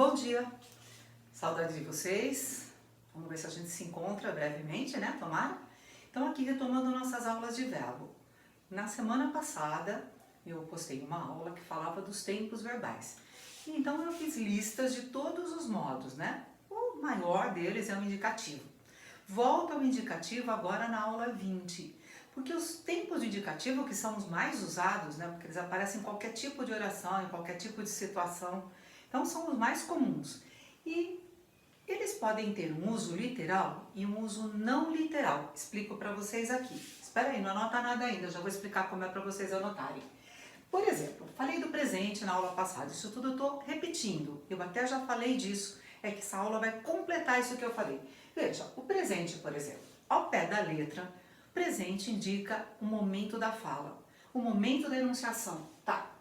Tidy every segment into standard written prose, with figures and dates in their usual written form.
Bom dia, saudade de vocês. Vamos ver se a gente se encontra brevemente, né? Tomara. Então, aqui retomando nossas aulas de verbo. Na semana passada, eu postei uma aula que falava dos tempos verbais. E então, eu fiz listas de todos os modos, né? O maior deles é o indicativo. Volto ao indicativo agora na aula 20. Porque os tempos de indicativo, que são os mais usados, né? Porque eles aparecem em qualquer tipo de oração, em qualquer tipo de situação. Então, são os mais comuns. E eles podem ter um uso literal e um uso não literal. Explico para vocês aqui. Espera aí, não anota nada ainda, já vou explicar como é para vocês anotarem. Por exemplo, falei do presente na aula passada, isso tudo eu estou repetindo. Eu até já falei disso, é que essa aula vai completar isso que eu falei. Veja, o presente, por exemplo, ao pé da letra, presente indica o momento da fala, o momento da enunciação, tá?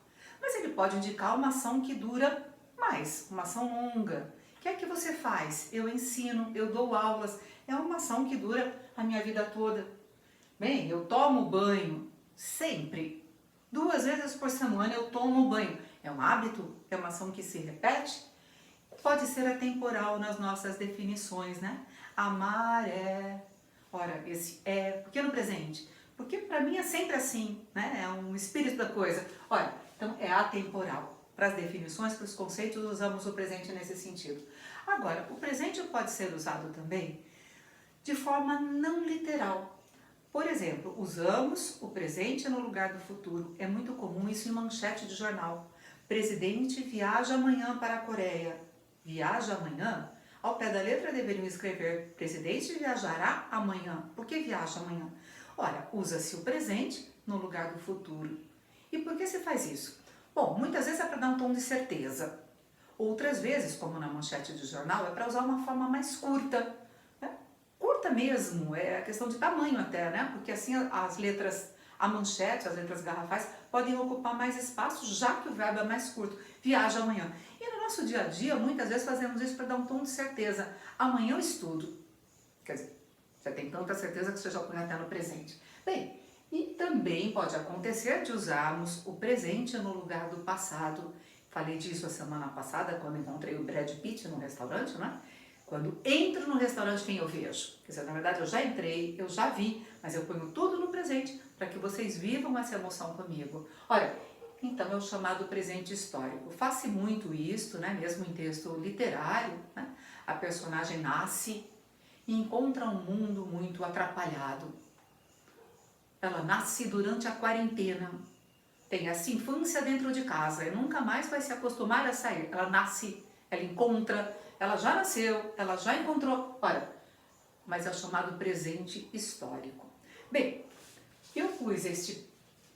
Mas ele pode indicar uma ação que dura mais, uma ação longa. O que é que você faz? Eu ensino, eu dou aulas, é uma ação que dura a minha vida toda. Bem, eu tomo banho sempre. 2 vezes por semana eu tomo banho. É um hábito? É uma ação que se repete? Pode ser atemporal nas nossas definições, né? Amar é... Ora, esse é... Por que no presente? Porque para mim é sempre assim, né? É um espírito da coisa. Olha, então é atemporal. Para as definições, para os conceitos, usamos o presente nesse sentido. Agora, o presente pode ser usado também de forma não literal. Por exemplo, usamos o presente no lugar do futuro. É muito comum isso em manchete de jornal. Presidente viaja amanhã para a Coreia. Viaja amanhã? Ao pé da letra deveriam escrever presidente viajará amanhã. Por que viaja amanhã? Ora, usa-se o presente no lugar do futuro. E por que se faz isso? Bom, muitas vezes é para dar um tom de certeza. Outras vezes, como na manchete de jornal, é para usar uma forma mais curta. Né? Curta mesmo, é questão de tamanho até, né? Porque assim as letras, a manchete, as letras garrafais, podem ocupar mais espaço, já que o verbo é mais curto. Viaja amanhã. E no nosso dia a dia, muitas vezes fazemos isso para dar um tom de certeza. Amanhã eu estudo. Quer dizer, você tem tanta certeza que você já põe até no presente. Bem, e também pode acontecer de usarmos o presente no lugar do passado. Falei disso a semana passada, quando encontrei o Brad Pitt no restaurante, né? Quando entro no restaurante, quem eu vejo? Quer dizer, na verdade, eu já entrei, eu já vi, mas eu ponho tudo no presente para que vocês vivam essa emoção comigo. Olha, então é o chamado presente histórico. Faz-se muito isto, né? Mesmo em texto literário, né? A personagem nasce e encontra um mundo muito atrapalhado. Ela nasce durante a quarentena, tem essa infância dentro de casa e nunca mais vai se acostumar a sair. Ela nasce, ela encontra, ela já nasceu, ela já encontrou. Olha, mas é o chamado presente histórico. Bem, eu pus este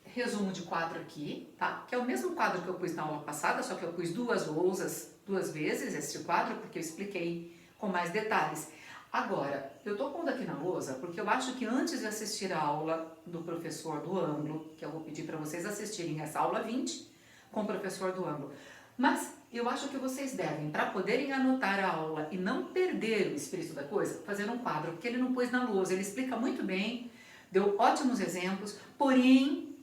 resumo de quadro aqui, tá? Que é o mesmo quadro que eu pus na aula passada, só que eu pus duas vezes este quadro, porque eu expliquei com mais detalhes. Agora, eu estou pondo aqui na lousa porque eu acho que antes de assistir a aula do professor do ângulo, que eu vou pedir para vocês assistirem essa aula 20 com o professor do ângulo, mas eu acho que vocês devem, para poderem anotar a aula e não perder o espírito da coisa, fazer um quadro, porque ele não pôs na lousa, ele explica muito bem, deu ótimos exemplos, porém,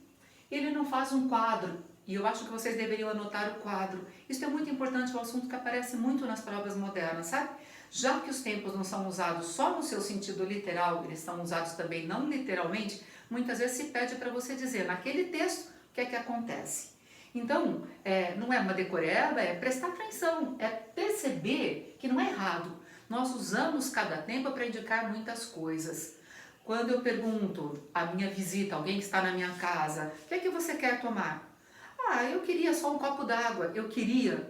ele não faz um quadro. E eu acho que vocês deveriam anotar o quadro. Isso é muito importante, é um assunto que aparece muito nas provas modernas, sabe? Já que os tempos não são usados só no seu sentido literal, eles são usados também não literalmente, muitas vezes se pede para você dizer naquele texto o que é que acontece. Então, não é uma decoreba, é prestar atenção, é perceber que não é errado. Nós usamos cada tempo para indicar muitas coisas. Quando eu pergunto à minha visita, alguém que está na minha casa, o que é que você quer tomar? Ah, eu queria só um copo d'água, eu queria.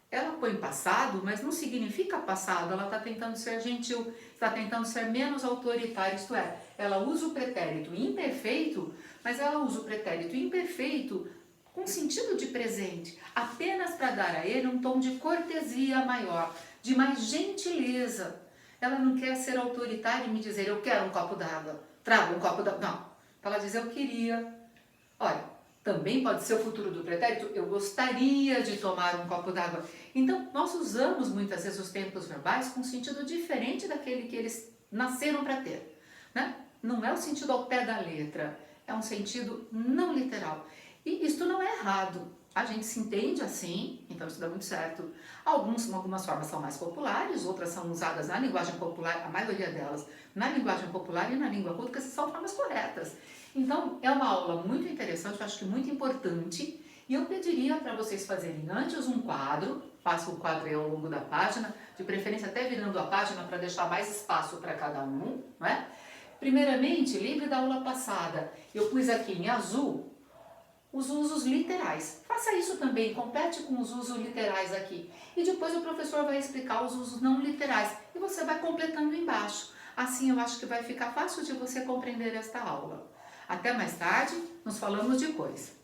Ela põe passado, mas não significa passado, ela está tentando ser gentil, está tentando ser menos autoritária, isto é, ela usa o pretérito imperfeito, mas ela usa o pretérito imperfeito com sentido de presente, apenas para dar a ele um tom de cortesia maior, de mais gentileza. Ela não quer ser autoritária e me dizer, eu quero um copo d'água, traga um copo d'água. Não, ela diz, eu queria. Olha, também pode ser o futuro do pretérito, eu gostaria de tomar um copo d'água. Então, nós usamos muitas vezes os tempos verbais com um sentido diferente daquele que eles nasceram para ter. Né? Não é o sentido ao pé da letra, é um sentido não literal. E isto não é errado. A gente se entende assim, então isso dá muito certo. Algumas formas são mais populares, outras são usadas na linguagem popular, a maioria delas na linguagem popular e na língua culta, que são formas corretas. Então, é uma aula muito interessante, eu acho que muito importante, e eu pediria para vocês fazerem antes um quadro, faça o quadro aí ao longo da página, de preferência até virando a página para deixar mais espaço para cada um, não é? Primeiramente, lembre da aula passada, eu pus aqui em azul os usos literais. Faça isso também, complete com os usos literais aqui. E depois o professor vai explicar os usos não literais e você vai completando embaixo. Assim eu acho que vai ficar fácil de você compreender esta aula. Até mais tarde, nos falamos depois.